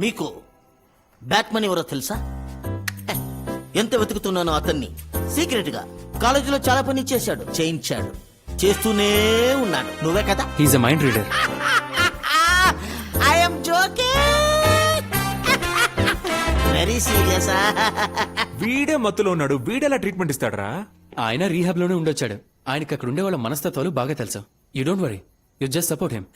మీకు బ్యాట్మన్ ఎవరో తెలుసా? ఎంత వెతుకుతున్నానో అతన్ని సీక్రెట్ గా కాలేజీలో చాలా పని చేయించాడు, చేస్తూనే ఉన్నాడు. నువ్వే కదా? He's a mind reader. I'm joking, very serious. వీడే మత్తులో ఉన్నాడు, వీడెలా ట్రీట్మెంట్ ఇస్తాడరా? ఆయన రీహాబ్ లోనే ఉండొచ్చాడు. ఆయనకి అక్కడ ఉండే వాళ్ళ మనస్తత్వాలు బాగా తెలుసు. You don't worry, you just support him.